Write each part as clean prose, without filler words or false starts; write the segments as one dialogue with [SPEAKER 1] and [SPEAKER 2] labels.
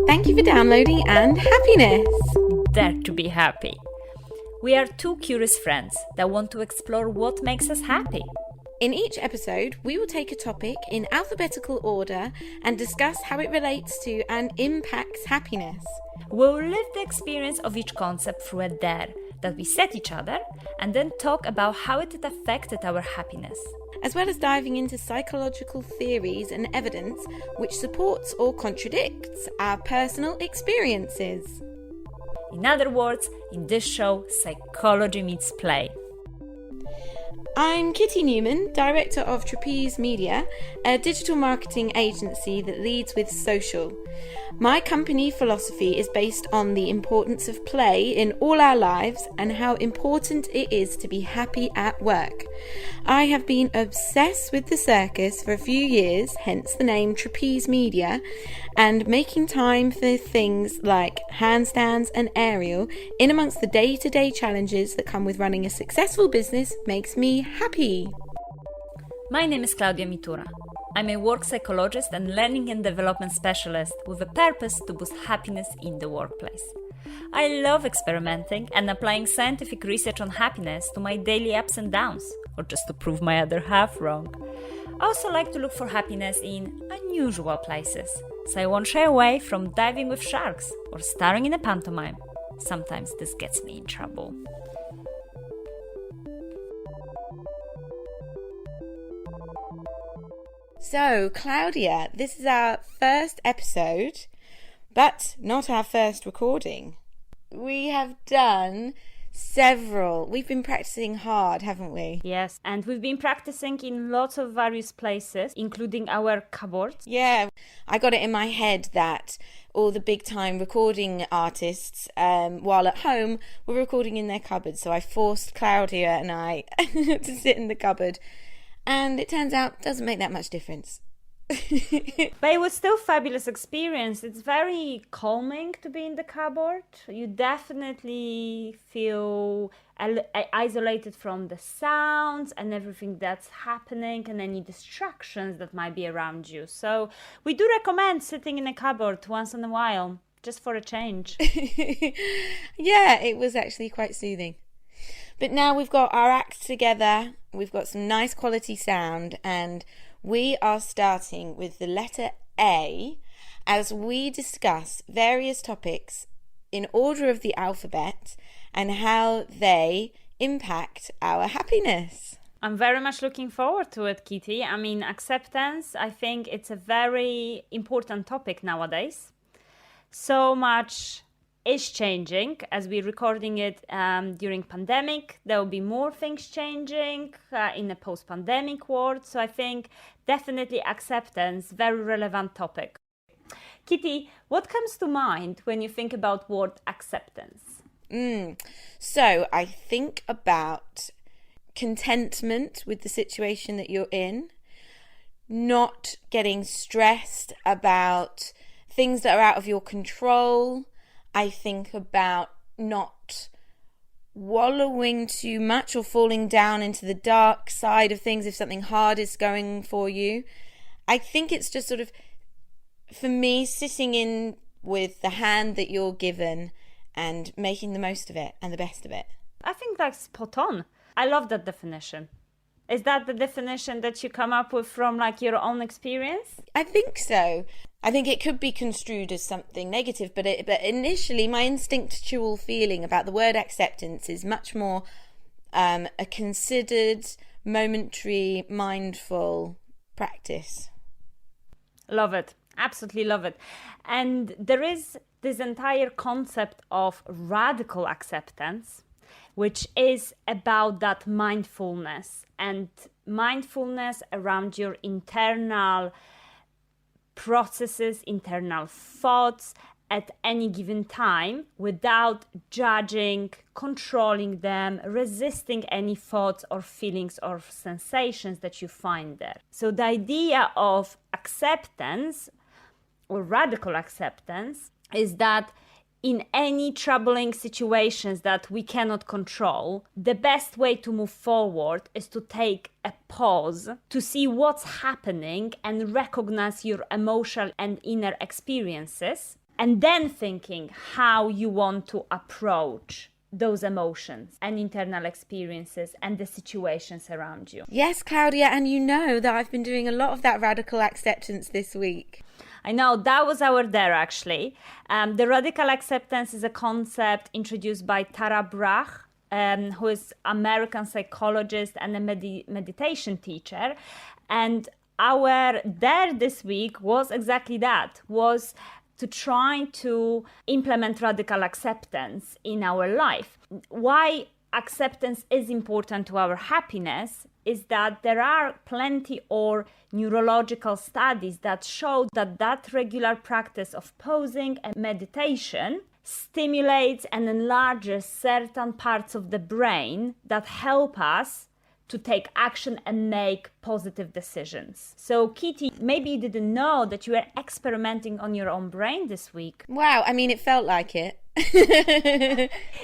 [SPEAKER 1] Thank you for downloading and happiness!
[SPEAKER 2] Dare to be happy. We are two curious friends that want to explore what makes us happy.
[SPEAKER 1] In each episode, we will take a topic in alphabetical order and discuss how it relates to and impacts happiness.
[SPEAKER 2] We'll live the experience of each concept through a dare that we set each other and then talk about how it affected our happiness.
[SPEAKER 1] As well as diving into psychological theories and evidence which supports or contradicts our personal experiences.
[SPEAKER 2] In other words, in this show, psychology meets play.
[SPEAKER 1] I'm Kitty Newman, Director of Trapeze Media, a digital marketing agency that leads with social. My company philosophy is based on the importance of play in all our lives and how important it is to be happy at work. I have been obsessed with the circus for a few years, hence the name Trapeze Media, and making time for things like handstands and aerial in amongst the day-to-day challenges that come with running a successful business makes me happy.
[SPEAKER 2] My name is Klaudia Mitura. I'm a work psychologist and learning and development specialist with a purpose to boost happiness in the workplace. I love experimenting and applying scientific research on happiness to my daily ups and downs, or just to prove my other half wrong. I also like to look for happiness in unusual places, so I won't shy away from diving with sharks or starring in a pantomime. Sometimes this gets me in trouble.
[SPEAKER 1] So, Klaudia, this is our first episode, but not our first recording. We have done several. We've been practicing hard, haven't we?
[SPEAKER 2] Yes, and we've been practicing in lots of various places, including our cupboards.
[SPEAKER 1] Yeah, I got it in my head that all the big-time recording artists, while at home, were recording in their cupboards. So I forced Klaudia and I to sit in the cupboard. And it turns out it doesn't make that much difference.
[SPEAKER 2] But it was still a fabulous experience. It's very calming to be in the cupboard. You definitely feel isolated from the sounds and everything that's happening and any distractions that might be around you. So we do recommend sitting in a cupboard once in a while, just for a change.
[SPEAKER 1] Yeah, it was actually quite soothing. But now we've got our act together, we've got some nice quality sound, and we are starting with the letter A as we discuss various topics in order of the alphabet and how they impact our happiness.
[SPEAKER 2] I'm very much looking forward to it, Kitty. I mean, acceptance, I think it's a very important topic nowadays. So much is changing as we're recording it during pandemic. There will be more things changing in a post-pandemic world. So I think definitely acceptance, very relevant topic. Kitty, what comes to mind when you think about word acceptance?
[SPEAKER 1] So I think about contentment with the situation that you're in, not getting stressed about things that are out of your control. I think about not wallowing too much or falling down into the dark side of things if something hard is going for you. I think it's just sort of, for me, sitting in with the hand that you're given and making the most of it and the best of it.
[SPEAKER 2] I think that's spot on. I love that definition. Is that the definition that you come up with from like your own experience?
[SPEAKER 1] I think so. I think it could be construed as something negative, but initially my instinctual feeling about the word acceptance is much more a considered, momentary, mindful practice.
[SPEAKER 2] Love it. Absolutely love it. And there is this entire concept of radical acceptance, which is about that mindfulness and mindfulness around your internal processes, internal thoughts at any given time without judging, controlling them, resisting any thoughts or feelings or sensations that you find there. So the idea of acceptance or radical acceptance is that in any troubling situations that we cannot control, the best way to move forward is to take a pause to see what's happening and recognize your emotional and inner experiences and then thinking how you want to approach those emotions and internal experiences and the situations around you.
[SPEAKER 1] Yes, Klaudia, and you know that I've been doing a lot of that radical acceptance this week.
[SPEAKER 2] I know, that was our dare actually. The radical acceptance is a concept introduced by Tara Brach, who is American psychologist and a meditation teacher. And our dare this week was exactly that, was to try to implement radical acceptance in our life. Why acceptance is important to our happiness is that there are plenty of neurological studies that show that regular practice of posing and meditation stimulates and enlarges certain parts of the brain that help us to take action and make positive decisions. So Kitty, maybe you didn't know that you were experimenting on your own brain this week.
[SPEAKER 1] Wow, I mean, it felt like it.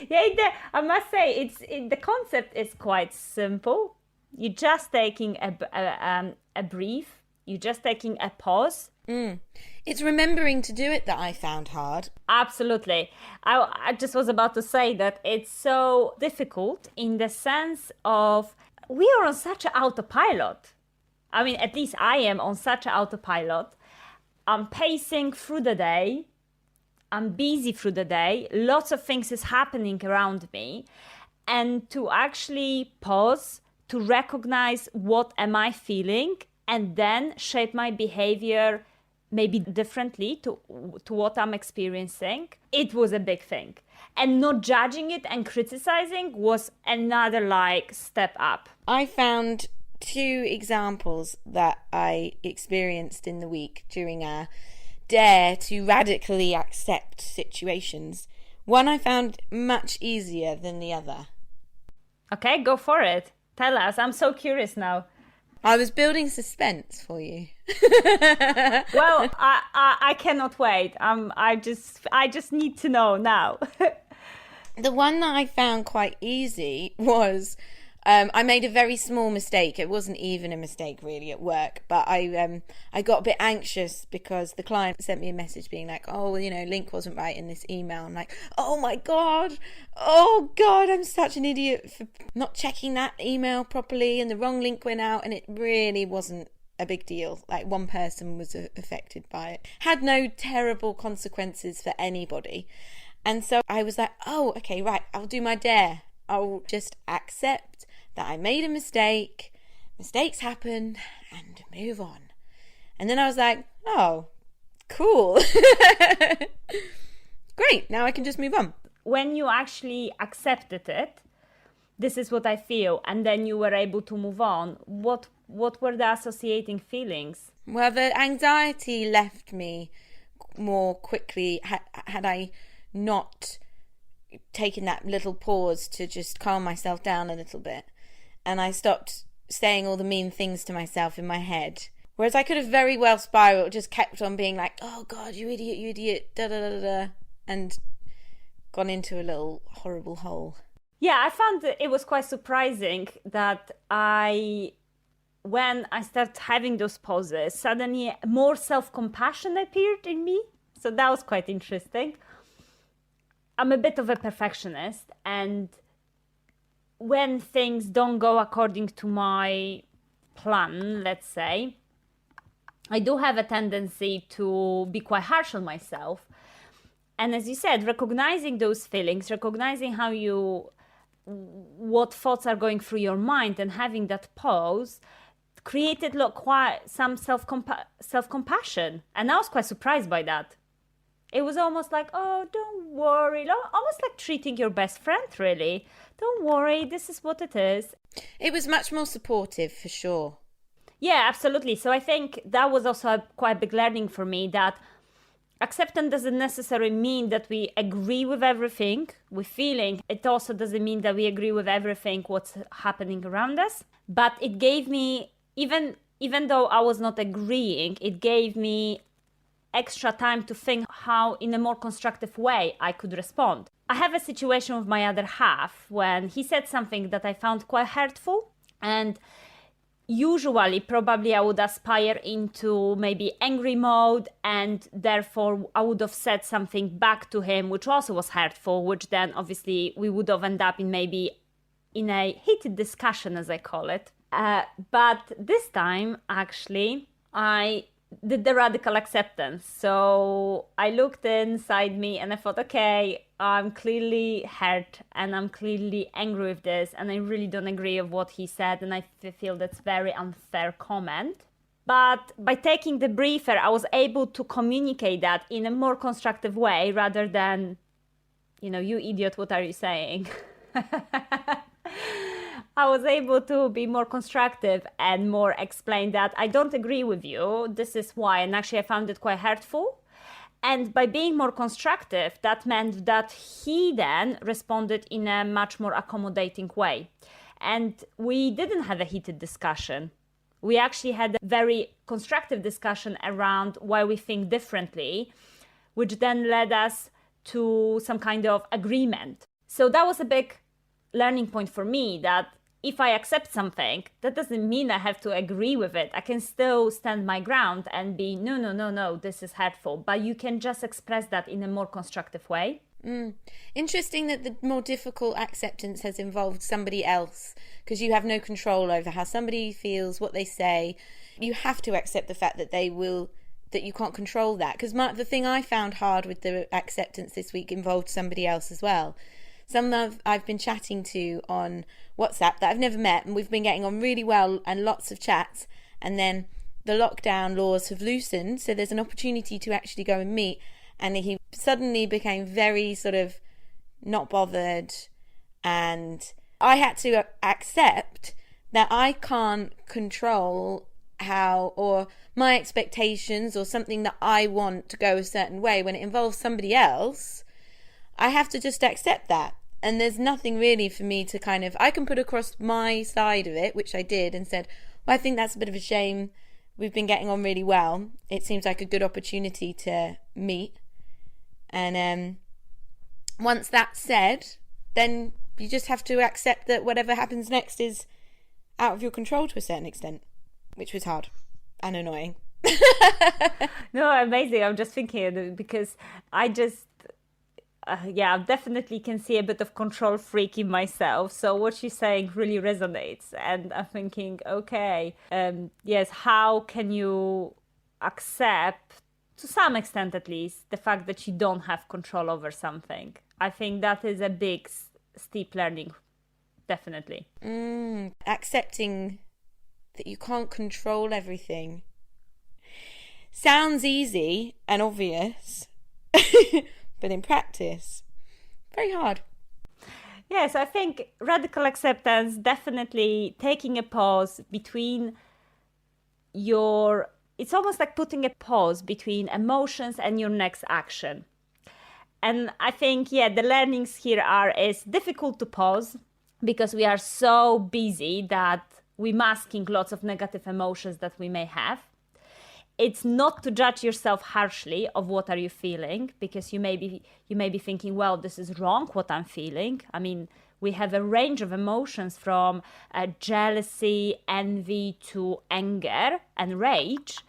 [SPEAKER 2] Yeah, I must say, the concept is quite simple. You're just taking a brief, you're just taking a pause.
[SPEAKER 1] It's remembering to do it that I found hard.
[SPEAKER 2] Absolutely. I just was about to say that it's so difficult in the sense of we are on such an autopilot. I mean, at least I am on such an autopilot. I'm pacing through the day. I'm busy through the day. Lots of things is happening around me. And to actually pause, to recognize what am I feeling, and then shape my behavior maybe differently to what I'm experiencing, it was a big thing. And not judging it and criticizing was another step up.
[SPEAKER 1] I found 2 examples that I experienced in the week during our dare to radically accept situations. One I found much easier than the other.
[SPEAKER 2] Okay, go for it. Tell us. I'm so curious now.
[SPEAKER 1] I was building suspense for you.
[SPEAKER 2] Well, I cannot wait. I just need to know now.
[SPEAKER 1] The one that I found quite easy was I made a very small mistake. It wasn't even a mistake really at work, but I got a bit anxious because the client sent me a message being like, oh, link wasn't right in this email. I'm like, oh God, I'm such an idiot for not checking that email properly, and the wrong link went out, and it really wasn't a big deal. Like, one person was affected by it. Had no terrible consequences for anybody. And so I was like, oh, okay, right, I'll do my dare. I'll just accept that I made a mistake, mistakes happen, and move on. And then I was like, oh, cool. Great, now I can just move on.
[SPEAKER 2] When you actually accepted it, this is what I feel, and then you were able to move on, what were the associating feelings?
[SPEAKER 1] Well, the anxiety left me more quickly had I not taken that little pause to just calm myself down a little bit. And I stopped saying all the mean things to myself in my head. Whereas I could have very well spiraled, just kept on being like, oh God, you idiot, da da da da, and gone into a little horrible hole.
[SPEAKER 2] Yeah, I found that it was quite surprising that when I started having those pauses, suddenly more self-compassion appeared in me. So that was quite interesting. I'm a bit of a perfectionist, and when things don't go according to my plan, let's say, I do have a tendency to be quite harsh on myself. And as you said, recognizing those feelings, recognizing what thoughts are going through your mind, and having that pause created quite some self-compassion. And I was quite surprised by that. It was almost like, oh, don't worry, almost like treating your best friend, really. Don't worry, this is what it is.
[SPEAKER 1] It was much more supportive, for sure.
[SPEAKER 2] Yeah, absolutely. So I think that was also a quite big learning for me, that acceptance doesn't necessarily mean that we agree with everything we're feeling. It also doesn't mean that we agree with everything what's happening around us. But it gave me, even though I was not agreeing, it gave me extra time to think how, in a more constructive way, I could respond. I have a situation with my other half when he said something that I found quite hurtful, and usually probably I would aspire into maybe angry mode, and therefore I would have said something back to him which also was hurtful, which then obviously we would have ended up in maybe in a heated discussion, as I call it. But this time actually I did the radical acceptance. So I looked inside me and I thought, okay, I'm clearly hurt and I'm clearly angry with this, and I really don't agree with what he said, and I feel that's very unfair comment. But by taking the briefer, I was able to communicate that in a more constructive way rather than, you idiot, what are you saying? I was able to be more constructive and more explain that I don't agree with you, this is why, and actually I found it quite hurtful. And by being more constructive, that meant that he then responded in a much more accommodating way. And we didn't have a heated discussion. We actually had a very constructive discussion around why we think differently, which then led us to some kind of agreement. So that was a big learning point for me, that if I accept something, that doesn't mean I have to agree with it. I can still stand my ground and be, no, this is hurtful. But you can just express that in a more constructive way.
[SPEAKER 1] Interesting that the more difficult acceptance has involved somebody else, because you have no control over how somebody feels, what they say. You have to accept the fact that that you can't control that. Because the thing I found hard with the acceptance this week involved somebody else as well. Someone I've been chatting to on WhatsApp that I've never met, and we've been getting on really well and lots of chats, and then the lockdown laws have loosened, so there's an opportunity to actually go and meet, and he suddenly became very sort of not bothered, and I had to accept that I can't control how, or my expectations or something that I want to go a certain way when it involves somebody else. I have to just accept that. And there's nothing really for me to I can put across my side of it, which I did, and said, well, I think that's a bit of a shame. We've been getting on really well. It seems like a good opportunity to meet. And once that's said, then you just have to accept that whatever happens next is out of your control to a certain extent, which was hard and annoying.
[SPEAKER 2] No, amazing. I'm just thinking, because I definitely can see a bit of control freak in myself. So what she's saying really resonates. And I'm thinking, okay, yes, how can you accept, to some extent at least, the fact that you don't have control over something? I think that is a big, steep learning, definitely.
[SPEAKER 1] Accepting that you can't control everything. Sounds easy and obvious. But in practice, very hard.
[SPEAKER 2] Yes, I think radical acceptance, definitely taking a pause between it's almost like putting a pause between emotions and your next action. And I think, the learnings here it's difficult to pause because we are so busy that we're masking lots of negative emotions that we may have. It's not to judge yourself harshly of what are you feeling, because you may be thinking, well, this is wrong what I'm feeling. I mean, we have a range of emotions from jealousy, envy to anger and rage.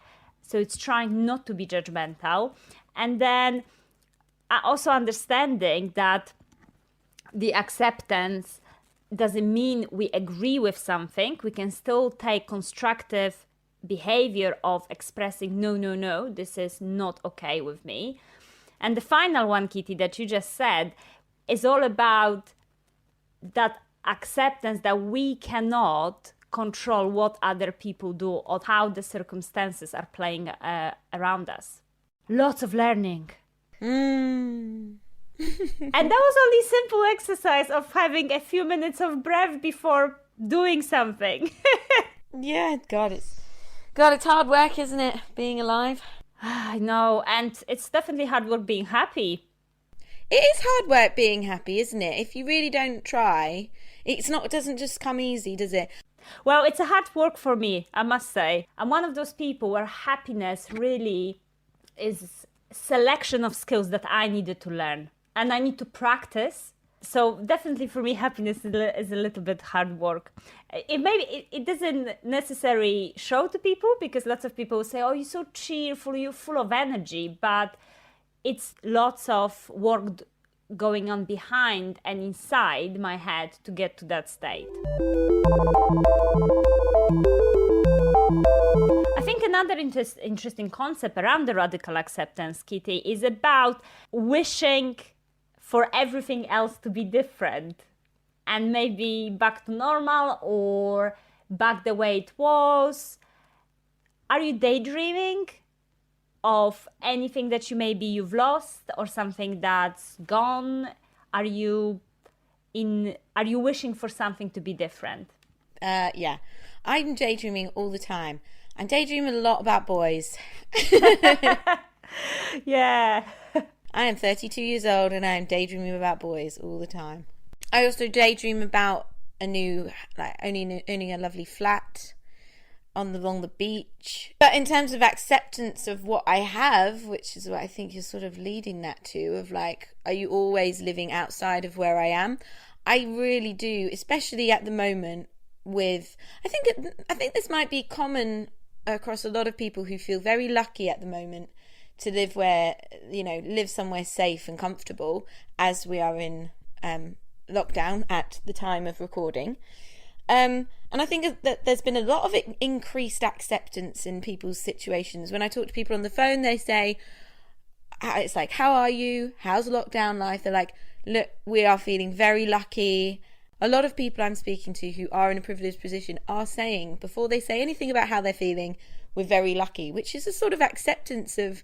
[SPEAKER 2] So it's trying not to be judgmental. And then also understanding that the acceptance doesn't mean we agree with something. We can still take constructive behavior of expressing no, this is not okay with me. And the final one, Kitty, that you just said is all about that acceptance that we cannot control what other people do or how the circumstances are playing around us. Lots of learning. And that was only simple exercise of having a few minutes of breath before doing something.
[SPEAKER 1] Yeah, God, it's hard work, isn't it, being alive?
[SPEAKER 2] I know, and it's definitely hard work being happy.
[SPEAKER 1] It is hard work being happy, isn't it? If you really don't try, it doesn't just come easy, does it?
[SPEAKER 2] Well, it's a hard work for me, I must say. I'm one of those people where happiness really is a selection of skills that I needed to learn. And I need to practice So definitely for me, happiness is a little bit hard work. It doesn't necessarily show to people, because lots of people say, oh, you're so cheerful, you're full of energy, but it's lots of work going on behind and inside my head to get to that state. I think another interesting concept around the radical acceptance, Kitty, is about wishing for everything else to be different and maybe back to normal or back the way it was. Are you daydreaming of anything that you've lost or something that's gone? Are you wishing for something to be different?
[SPEAKER 1] Yeah, I'm daydreaming all the time. I'm daydreaming a lot about boys.
[SPEAKER 2] Yeah.
[SPEAKER 1] I am 32 years old and I am daydreaming about boys all the time. I also daydream about owning a lovely flat along the beach. But in terms of acceptance of what I have, which is what I think you're sort of leading that to, of like, are you always living outside of where I am? I really do, especially at the moment I think this might be common across a lot of people who feel very lucky at the moment to live somewhere safe and comfortable, as we are in lockdown at the time of recording. And I think that there's been a lot of increased acceptance in people's situations. When I talk to people on the phone, they say, it's like, how are you? How's lockdown life? They're like, look, we are feeling very lucky. A lot of people I'm speaking to who are in a privileged position are saying, before they say anything about how they're feeling, we're very lucky, which is a sort of acceptance of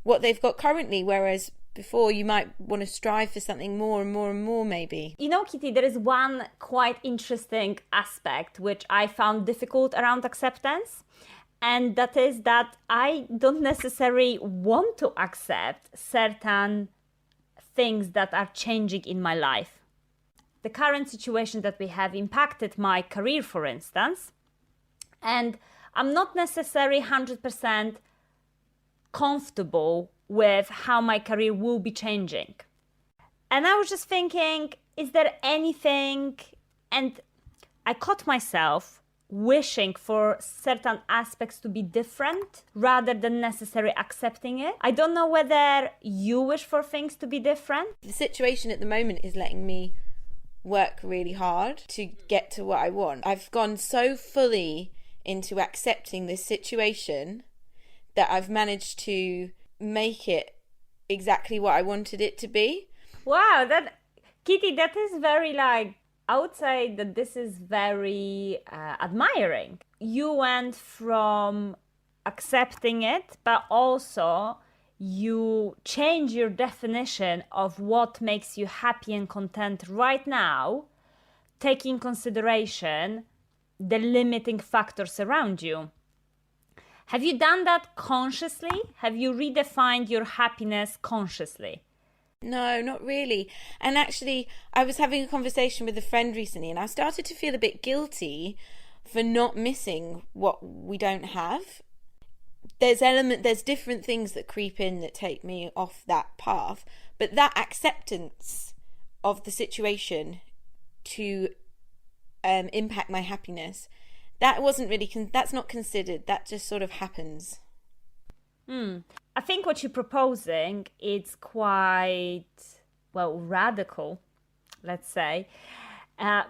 [SPEAKER 1] what they've got currently, whereas before you might want to strive for something more and more and more, maybe.
[SPEAKER 2] You know, Kitty, there is one quite interesting aspect which I found difficult around acceptance, and that is that I don't necessarily want to accept certain things that are changing in my life. The current situation that we have impacted my career, for instance, and I'm not necessarily 100% comfortable with how my career will be changing. And I was just thinking, is there anything, and I caught myself wishing for certain aspects to be different rather than necessarily accepting it. I don't know whether you wish for things to be different.
[SPEAKER 1] The situation at the moment is letting me work really hard to get to what I want. I've gone so fully into accepting this situation that I've managed to make it exactly what I wanted it to be.
[SPEAKER 2] Wow, Kitty, that is very I would say that this is very admiring. You went from accepting it, but also you change your definition of what makes you happy and content right now, taking consideration the limiting factors around you. Have you done that consciously? Have you redefined your happiness consciously?
[SPEAKER 1] No, not really. And actually, I was having a conversation with a friend recently, and I started to feel a bit guilty for not missing what we don't have. There's different things that creep in that take me off that path, but that acceptance of the situation to impact my happiness, that's not considered. That just sort of happens.
[SPEAKER 2] I think what you're proposing is quite, radical, let's say,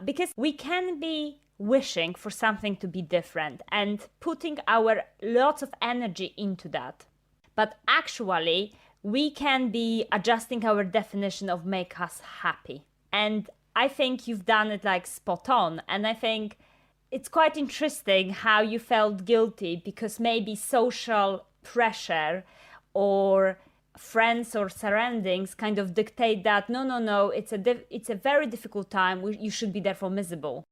[SPEAKER 2] because we can be wishing for something to be different and putting our lots of energy into that. But actually, we can be adjusting our definition of make us happy. And I think you've done it spot on. And I think it's quite interesting how you felt guilty because maybe social pressure or friends or surroundings kind of dictate that no, it's a very difficult time, you should be therefore miserable.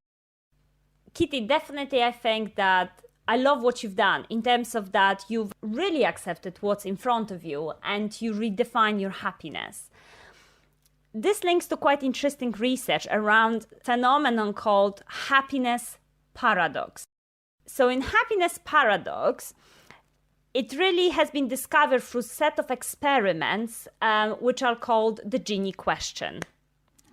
[SPEAKER 2] Kitty, definitely I think that I love what you've done in terms of that you've really accepted what's in front of you and you redefine your happiness. This links to quite interesting research around a phenomenon called happiness paradox. So in happiness paradox, it really has been discovered through a set of experiments which are called the Gini question.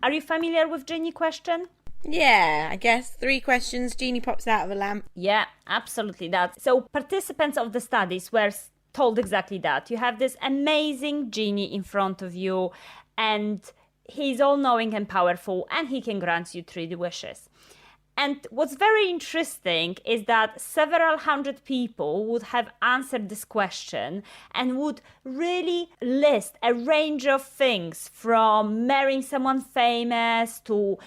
[SPEAKER 2] Are you familiar with Genie question?
[SPEAKER 1] Yeah, I guess 3 questions, genie pops out of a lamp.
[SPEAKER 2] Yeah, absolutely that. So participants of the studies were told exactly that. You have this amazing genie in front of you, and he's all-knowing and powerful, and he can grant you 3 wishes. And what's very interesting is that several hundred people would have answered this question and would really list a range of things, from marrying someone famous to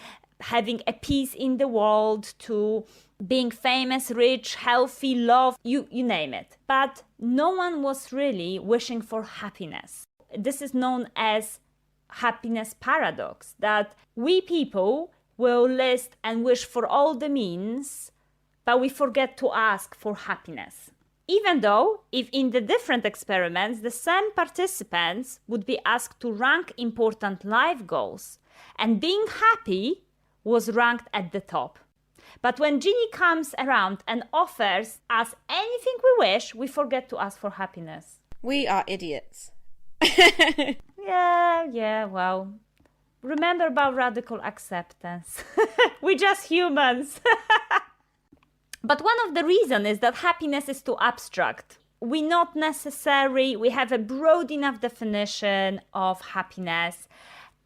[SPEAKER 2] having a peace in the world to being famous, rich, healthy, love, you name it. But no one was really wishing for happiness. This is known as happiness paradox, that we people will list and wish for all the means, but we forget to ask for happiness. Even though, if in the different experiments, the same participants would be asked to rank important life goals, and being happy was ranked at the top. But when Genie comes around and offers us anything we wish, we forget to ask for happiness.
[SPEAKER 1] We are idiots.
[SPEAKER 2] Yeah, well, remember about radical acceptance. We're just humans. But one of the reasons is that happiness is too abstract. We have a broad enough definition of happiness.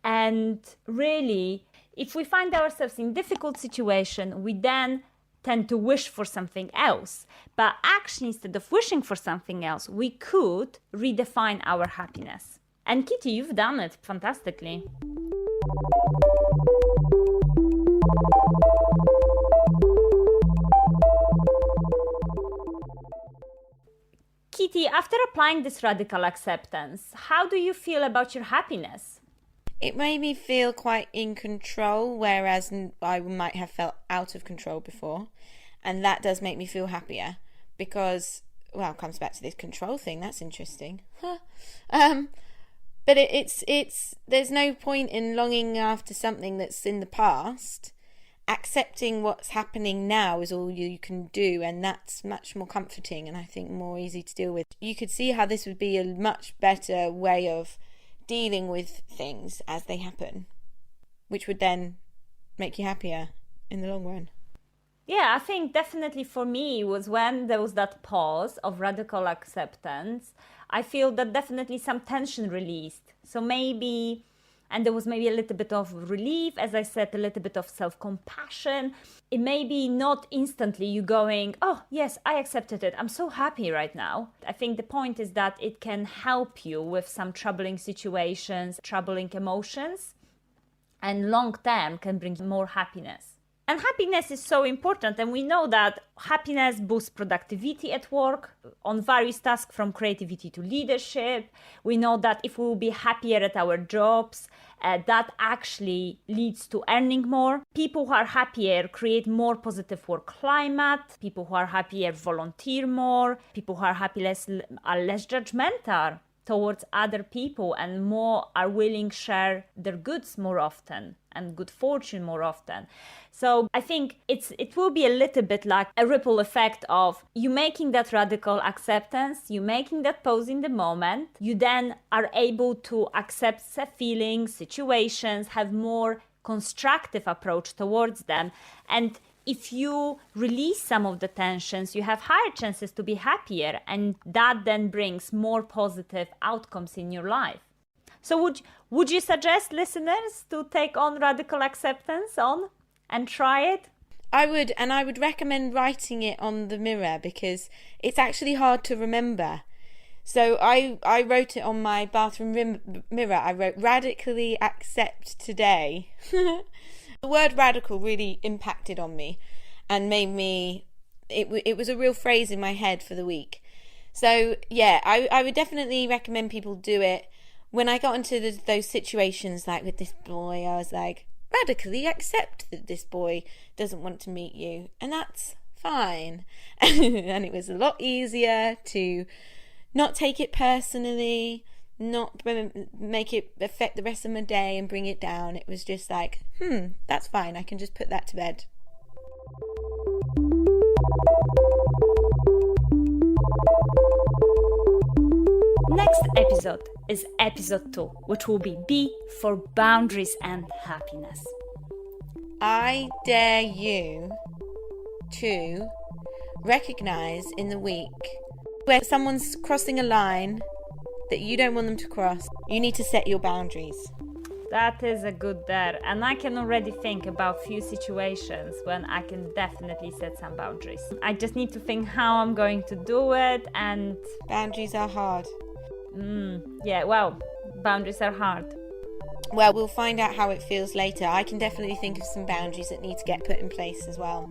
[SPEAKER 2] And really, if we find ourselves in difficult situation, we then tend to wish for something else. But actually, instead of wishing for something else, we could redefine our happiness. And Kitty, you've done it fantastically. Kitty, after applying this radical acceptance, how do you feel about your happiness?
[SPEAKER 1] It made me feel quite in control, whereas I might have felt out of control before. And that does make me feel happier because, well, it comes back to this control thing. That's interesting. But it's there's no point in longing after something that's in the past. Accepting what's happening now is all you can do, and that's much more comforting and I think more easy to deal with. You could see how this would be a much better way of dealing with things as they happen, which would then make you happier in the long run.
[SPEAKER 2] Yeah, I think definitely for me was when there was that pause of radical acceptance. I feel that definitely some tension released. So maybe, and there was maybe a little bit of relief, as I said, a little bit of self-compassion. It may be not instantly you going, oh yes, I accepted it, I'm so happy right now. I think the point is that it can help you with some troubling situations, troubling emotions, and long term can bring more happiness. And happiness is so important, and we know that happiness boosts productivity at work on various tasks from creativity to leadership. We know that if we will be happier at our jobs, that actually leads to earning more. People who are happier create more positive work climate. People who are happier volunteer more. People who are happy are less judgmental towards other people and more are willing to share their goods more often and good fortune more often. So I think it will be a little bit like a ripple effect of you making that radical acceptance, you making that pause in the moment, you then are able to accept feelings, situations, have more constructive approach towards them. And if you release some of the tensions, you have higher chances to be happier, and that then brings more positive outcomes in your life. So would you suggest listeners to take on radical acceptance and try it?
[SPEAKER 1] I would, and I would recommend writing it on the mirror because it's actually hard to remember. So I wrote it on my bathroom mirror. I wrote radically accept today. The word radical really impacted on me and made me, it was a real phrase in my head for the week. So yeah, I would definitely recommend people do it. When I got into those situations, like with this boy, I was like, radically accept that this boy doesn't want to meet you, and that's fine. And it was a lot easier to not take it personally, not make it affect the rest of my day and bring it down. It was just like, that's fine, I can just put that to bed.
[SPEAKER 2] Next episode is episode 2, which will be B for boundaries and happiness.
[SPEAKER 1] I dare you to recognise in the week where someone's crossing a line that you don't want them to cross. You need to set your boundaries.
[SPEAKER 2] That is a good dare, and I can already think about few situations when I can definitely set some boundaries. I just need to think how I'm going to do it, and
[SPEAKER 1] boundaries are hard.
[SPEAKER 2] Boundaries are hard.
[SPEAKER 1] Well, we'll find out how it feels later. I can definitely think of some boundaries that need to get put in place as well.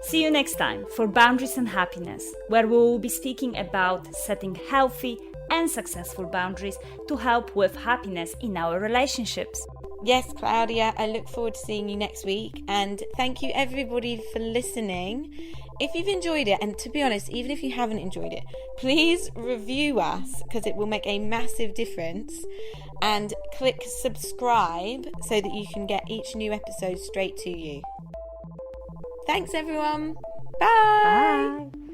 [SPEAKER 2] See you next time for Boundaries and Happiness, where we will be speaking about setting healthy and successful boundaries to help with happiness in our relationships.
[SPEAKER 1] Yes, Klaudia, I look forward to seeing you next week, and thank you everybody for listening. If you've enjoyed it, and to be honest, even if you haven't enjoyed it, please review us because it will make a massive difference, and click subscribe so that you can get each new episode straight to you. Thanks everyone. Bye.
[SPEAKER 2] Bye.